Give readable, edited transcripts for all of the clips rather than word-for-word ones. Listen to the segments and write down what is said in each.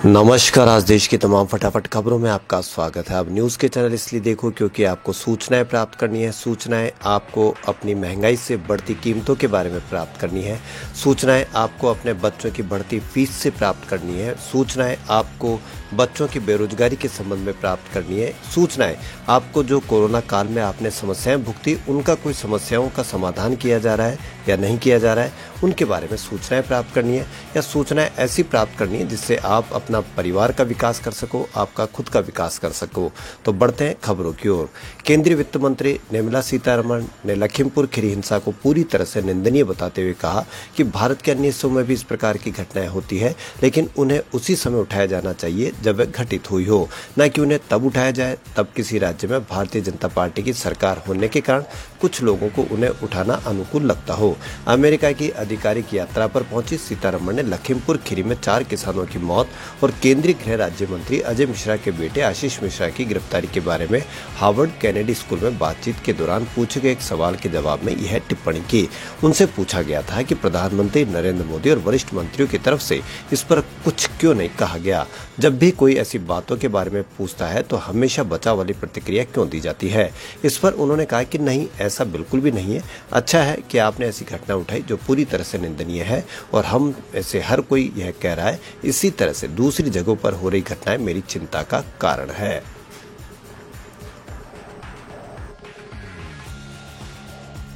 नमस्कार। आज देश की तमाम फटाफट खबरों में आपका स्वागत है। अब न्यूज़ के चैनल इसलिए देखो क्योंकि आपको सूचनाएं प्राप्त करनी है। सूचनाएं आपको अपनी महंगाई से बढ़ती कीमतों के बारे में प्राप्त करनी है। सूचनाएं आपको अपने बच्चों की बढ़ती फीस से प्राप्त करनी है। सूचनाएं आपको बच्चों की बेरोजगारी के संबंध में प्राप्त करनी है। सूचनाएं आपको जो कोरोना काल में आपने समस्याएं भुगती, उनका कोई समस्याओं का समाधान किया जा रहा है या नहीं किया जा रहा है, उनके बारे में सूचनाएं प्राप्त करनी है। या सूचनाएं ऐसी प्राप्त करनी है जिससे आप अपना परिवार का विकास कर सको, आपका खुद का विकास कर सको। तो बढ़ते हैं खबरों की ओर। केंद्रीय वित्त मंत्री निर्मला सीतारमण ने लखीमपुर खीरी हिंसा को पूरी तरह से निंदनीय बताते हुए कहा कि भारत के अन्य हिस्सों में भी इस प्रकार की घटनाएं होती है, लेकिन उन्हें उसी समय उठाया जाना चाहिए जब वह घटित हुई हो, न कि उन्हें तब उठाया जाए तब किसी राज्य में भारतीय जनता पार्टी की सरकार होने के कारण कुछ लोगों को उन्हें उठाना अनुकूल लगता हो। अमेरिका की आधिकारिक यात्रा पर पहुंची सीतारमण ने लखीमपुर खीरी में 4 किसानों की मौत और केंद्रीय गृह राज्य मंत्री अजय मिश्रा के बेटे आशीष मिश्रा की गिरफ्तारी के बारे में हार्वर्ड कैनेडी स्कूल में बातचीत के दौरान पूछे गए एक सवाल के जवाब में यह टिप्पणी की। उनसे पूछा गया था कि प्रधानमंत्री नरेंद्र मोदी और वरिष्ठ मंत्रियों की तरफ से इस पर कुछ क्यों नहीं कहा गया। जब भी कोई ऐसी बातों के बारे में पूछता है तो हमेशा बचाव वाली प्रतिक्रिया क्यों दी जाती है। इस पर उन्होंने कहा कि नहीं, ऐसा बिल्कुल भी नहीं है। अच्छा है कि आपने ऐसी घटना उठाई जो पूरी तरह से निंदनीय है और हम ऐसे हर कोई यह कह रहा है। इसी तरह से दूसरी जगहों पर हो रही घटनाएं मेरी चिंता का कारण है।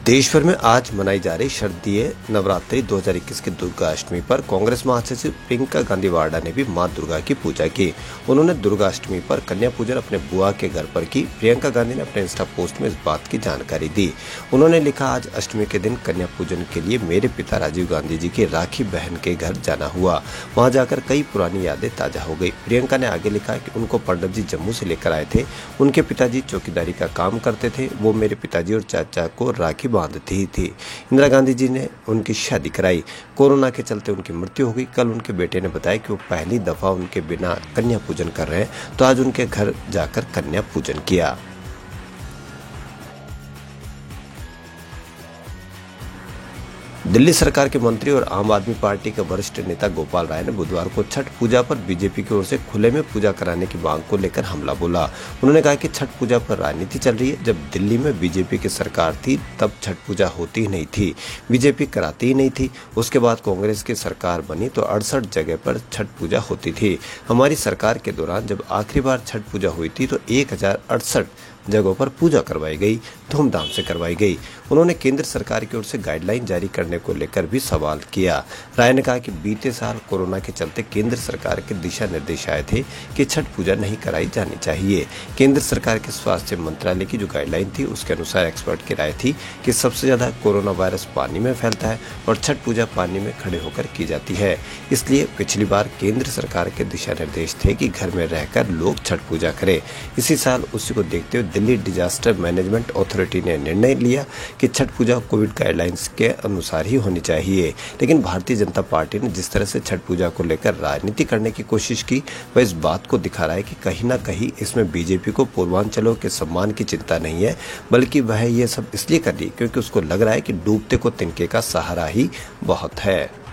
देश भर में आज मनाई जा रही शारदीय नवरात्रि 2021 की दुर्गा अष्टमी पर कांग्रेस महासचिव प्रियंका गांधी वाड्रा ने भी मां दुर्गा की पूजा की। उन्होंने दुर्गा अष्टमी पर कन्या पूजन अपने बुआ के घर पर की। प्रियंका गांधी ने अपने इंस्टा पोस्ट में इस बात की जानकारी दी। उन्होंने लिखा, आज अष्टमी के दिन कन्या पूजन के लिए मेरे पिता राजीव गांधी जी की राखी बहन के घर जाना हुआ। वहां जाकर कई पुरानी यादें ताजा हो गई। प्रियंका ने आगे लिखा कि उनको पंडित जी जम्मू से लेकर आए थे। उनके पिताजी चौकीदारी का काम करते थे। वो मेरे पिताजी और चाचा को राखी बांधती थी। इंदिरा गांधी जी ने उनकी शादी कराई। कोरोना के चलते उनकी मृत्यु हो गई। कल उनके बेटे ने बताया कि वो पहली दफा उनके बिना कन्या पूजन कर रहे हैं, तो आज उनके घर जाकर कन्या पूजन किया। दिल्ली सरकार के मंत्री और आम आदमी पार्टी के वरिष्ठ नेता गोपाल राय ने बुधवार को छठ पूजा पर बीजेपी की ओर से खुले में पूजा कराने की मांग को लेकर हमला बोला। उन्होंने कहा कि छठ पूजा पर राजनीति चल रही है। जब दिल्ली में बीजेपी की सरकार थी तब छठ पूजा होती ही नहीं थी, बीजेपी कराती ही नहीं थी। उसके बाद कांग्रेस की सरकार बनी तो 68 जगह पर छठ पूजा होती थी। हमारी सरकार के दौरान जब आखिरी बार छठ पूजा हुई थी तो 1068 जगहों पर पूजा करवाई गई, धूमधाम से करवाई गई। उन्होंने केंद्र सरकार की ओर से गाइडलाइन जारी करने को लेकर भी सवाल किया। राय ने कहा कि बीते साल कोरोना के चलते केंद्र सरकार के दिशा निर्देश आए थे कि छठ पूजा नहीं कराई जानी चाहिए। केंद्र सरकार के स्वास्थ्य मंत्रालय की जो गाइडलाइन थी उसके अनुसार एक्सपर्ट की राय थी कि सबसे ज्यादा कोरोना वायरस पानी में फैलता है और छठ पूजा पानी में खड़े होकर की जाती है। इसलिए पिछली बार केंद्र सरकार के दिशा निर्देश थे कि घर में रहकर लोग छठ पूजा करें। इसी साल उसी को देखते हुए दिल्ली डिजास्टर मैनेजमेंट अथॉरिटी ने निर्णय लिया कि छठ पूजा कोविड गाइडलाइंस के अनुसार ही होनी चाहिए। लेकिन भारतीय जनता पार्टी ने जिस तरह से छठ पूजा को लेकर राजनीति करने की कोशिश की, वह इस बात को दिखा रहा है कि कहीं ना कहीं इसमें बीजेपी को पूर्वांचलों के सम्मान की चिंता नहीं है, बल्कि वह ये सब इसलिए कर रही है क्योंकि उसको लग रहा है कि डूबते को तिनके का सहारा ही बहुत है।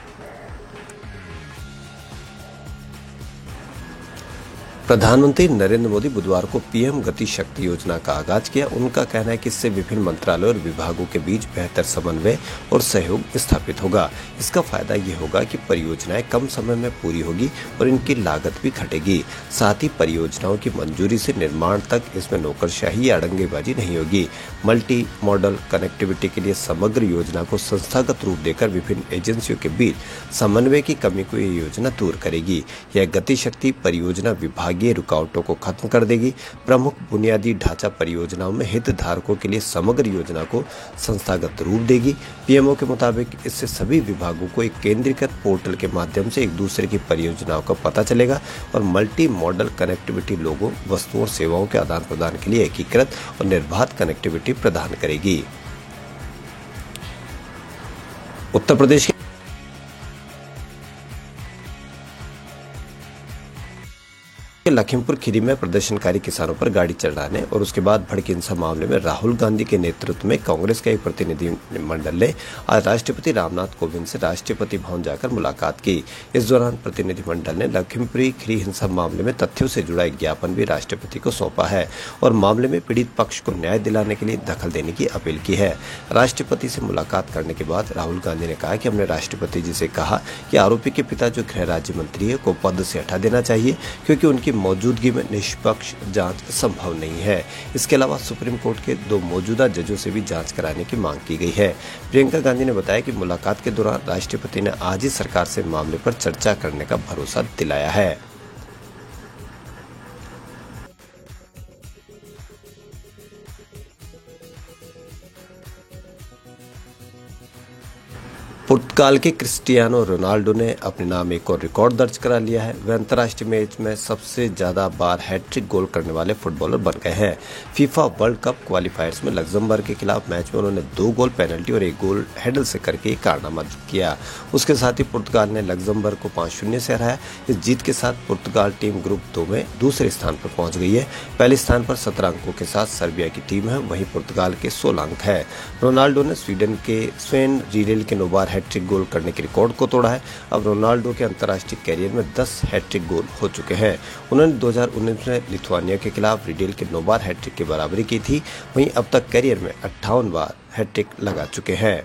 प्रधानमंत्री नरेंद्र मोदी बुधवार को पीएम गति शक्ति योजना का आगाज किया। उनका कहना है कि इससे विभिन्न मंत्रालयों और विभागों के बीच बेहतर समन्वय और सहयोग स्थापित होगा। इसका फायदा ये होगा कि परियोजनाएं कम समय में पूरी होगी और इनकी लागत भी घटेगी। साथ ही परियोजनाओं की मंजूरी से निर्माण तक इसमें नौकरशाही या अड़ंगेबाजी नहीं होगी। मल्टी मॉडल कनेक्टिविटी के लिए समग्र योजना को संस्थागत रूप देकर विभिन्न एजेंसियों के बीच समन्वय की कमी को ये योजना दूर करेगी। यह गति शक्ति परियोजना विभागीय रुकावटों को खत्म कर देगी। प्रमुख बुनियादी ढांचा परियोजनाओं में हितधारकों के लिए समग्र योजना को संस्थागत रूप देगी। पीएमओ के मुताबिक इससे सभी विभागों को एक केंद्रीकृत पोर्टल के माध्यम से एक दूसरे की परियोजनाओं का पता चलेगा और मल्टी मॉडल कनेक्टिविटी लोगों, वस्तुओं और सेवाओं के आदान प्रदान के लिए एकीकृत और निर्बाध कनेक्टिविटी प्रदान करेगी। उत्तर प्रदेश के कि लखीमपुर खीरी में प्रदर्शनकारी किसानों पर गाड़ी चढ़ाने और उसके बाद भड़की हिंसा मामले में राहुल गांधी के नेतृत्व में कांग्रेस का एक प्रतिनिधिमंडल ने आज राष्ट्रपति रामनाथ कोविंद से राष्ट्रपति भवन जाकर मुलाकात की। इस दौरान प्रतिनिधिमंडल ने लखीमपुर खीरी हिंसा मामले में तथ्यों से जुड़ा एक ज्ञापन भी राष्ट्रपति को सौंपा है और मामले में पीड़ित पक्ष को न्याय दिलाने के लिए दखल देने की अपील की है। राष्ट्रपति से मुलाकात करने के बाद राहुल गांधी ने कहा कि हमने राष्ट्रपति जी से कहा कि आरोपी के पिता जो गृह राज्य मंत्री है को पद से हटा देना चाहिए, क्योंकि उनकी मौजूदगी में निष्पक्ष जांच संभव नहीं है। इसके अलावा सुप्रीम कोर्ट के 2 मौजूदा जजों से भी जांच कराने की मांग की गई है। प्रियंका गांधी ने बताया कि मुलाकात के दौरान राष्ट्रपति ने आज ही सरकार से मामले पर चर्चा करने का भरोसा दिलाया है। पुर्तगाल के क्रिस्टियानो रोनाल्डो ने अपने नाम एक और रिकॉर्ड दर्ज करा लिया है। वह अंतर्राष्ट्रीय मैच में सबसे ज्यादा बार हैट्रिक गोल करने वाले फुटबॉलर बन गए हैं। फीफा वर्ल्ड कप क्वालिफायर्स में लग्जमबर्ग के खिलाफ मैच में उन्होंने 2 गोल पेनल्टी और 1 गोल हेडल से करके कारनामा किया। उसके साथ ही पुर्तगाल ने लग्जमबर्ग को 5-0 से हराया। इस जीत के साथ पुर्तगाल टीम ग्रुप 2 में दूसरे स्थान पर पहुंच गई है। पहले स्थान पर 17 अंकों के साथ सर्बिया की टीम है, वहीं पुर्तगाल के 16 अंक है। रोनाल्डो ने स्वीडन के स्वेन रीडेल के 9 बार हैट्रिक गोल करने के रिकॉर्ड को तोड़ा है। अब रोनाल्डो के अंतर्राष्ट्रीय कैरियर में 10 हैट्रिक गोल हो चुके हैं। उन्होंने 2019 में लिथुआनिया के खिलाफ रीडेल के 9 बार हैट्रिक की बराबरी की थी। वहीं अब तक कैरियर में 58 बार हैट्रिक लगा चुके हैं।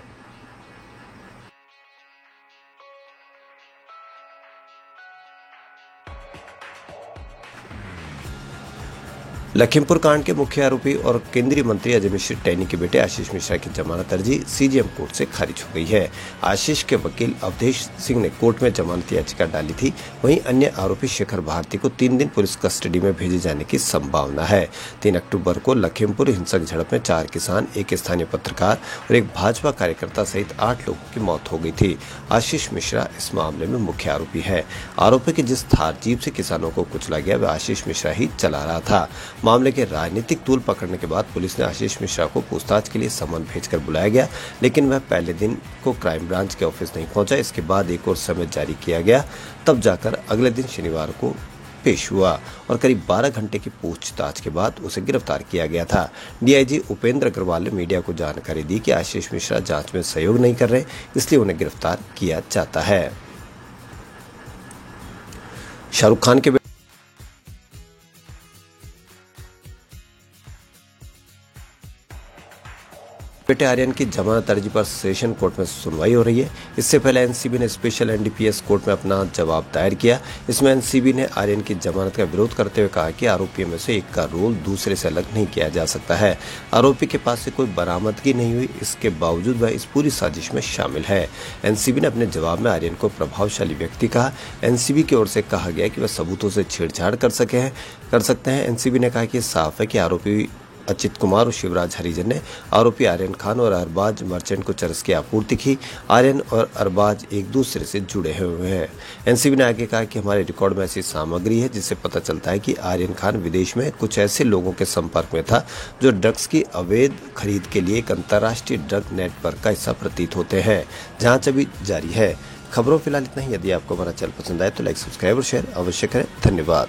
लखीमपुर कांड के मुख्य आरोपी और केंद्रीय मंत्री अजय मिश्र टैनी के बेटे आशीष मिश्रा की जमानत अर्जी सीजेएम कोर्ट से खारिज हो गई है। आशीष के वकील अवधेश सिंह ने कोर्ट में जमानत याचिका डाली थी। वहीं अन्य आरोपी शेखर भारती को 3 दिन पुलिस कस्टडी में भेजे जाने की संभावना है। 3 अक्टूबर को लखीमपुर हिंसक झड़प में 4 किसान, 1 स्थानीय पत्रकार और 1 भाजपा कार्यकर्ता सहित 8 लोगों की मौत हो गई थी। आशीष मिश्रा इस मामले में मुख्य आरोपी है। आरोपी की जिस थार जीप से किसानों को कुचला गया वह आशीष मिश्रा ही चला रहा था। मामले के राजनीतिक तूल पकड़ने के बाद पुलिस ने आशीष मिश्रा को पूछताछ के लिए समन भेजकर बुलाया गया, लेकिन वह पहले दिन को क्राइम ब्रांच के ऑफिस नहीं पहुंचा। इसके बाद एक और समय जारी किया गया, तब जाकर अगले दिन शनिवार को पेश हुआ और करीब 12 घंटे की पूछताछ के बाद उसे गिरफ्तार किया गया था। डीआईजी उपेंद्र अग्रवाल ने मीडिया को जानकारी दी कि आशीष मिश्रा जांच में सहयोग नहीं कर रहे, इसलिए उन्हें गिरफ्तार किया जाता है। शाहरुख खान के बेटे आर्यन की जमानत अर्जी पर सेशन कोर्ट में सुनवाई हो रही है। इससे पहले एनसीबी ने स्पेशल एनडीपीएस कोर्ट में अपना जवाब दायर किया। इसमें एनसीबी ने आर्यन की जमानत का विरोध करते हुए कहा कि आरोपियों में से एक का रोल दूसरे से अलग नहीं किया जा सकता है। आरोपी के पास से कोई बरामदगी नहीं हुई, इसके बावजूद वह इस पूरी साजिश में शामिल है। एनसीबी ने अपने जवाब में आर्यन को प्रभावशाली व्यक्ति कहा। एनसीबी की ओर से कहा गया कि वह सबूतों से छेड़छाड़ कर सकते हैं। एनसीबी ने कहा कि साफ है कि आरोपी अचित कुमार और शिवराज हरिजन ने आरोपी आर्यन खान और अरबाज मर्चेंट को चरस की आपूर्ति की। आर्यन और अरबाज एक दूसरे से जुड़े हुए हैं। एनसीबी ने आगे कहा कि हमारे रिकॉर्ड में ऐसी सामग्री है जिससे पता चलता है कि आर्यन खान विदेश में कुछ ऐसे लोगों के संपर्क में था जो ड्रग्स की अवैध खरीद के लिए एक अंतर्राष्ट्रीय ड्रग नेटवर्क का हिस्सा प्रतीत होते हैं। जांच अभी जारी है। खबरों फिलहाल इतना ही। यदि आपको हमारा चैनल पसंद आए तो लाइक, सब्सक्राइब और शेयर अवश्य करें। धन्यवाद।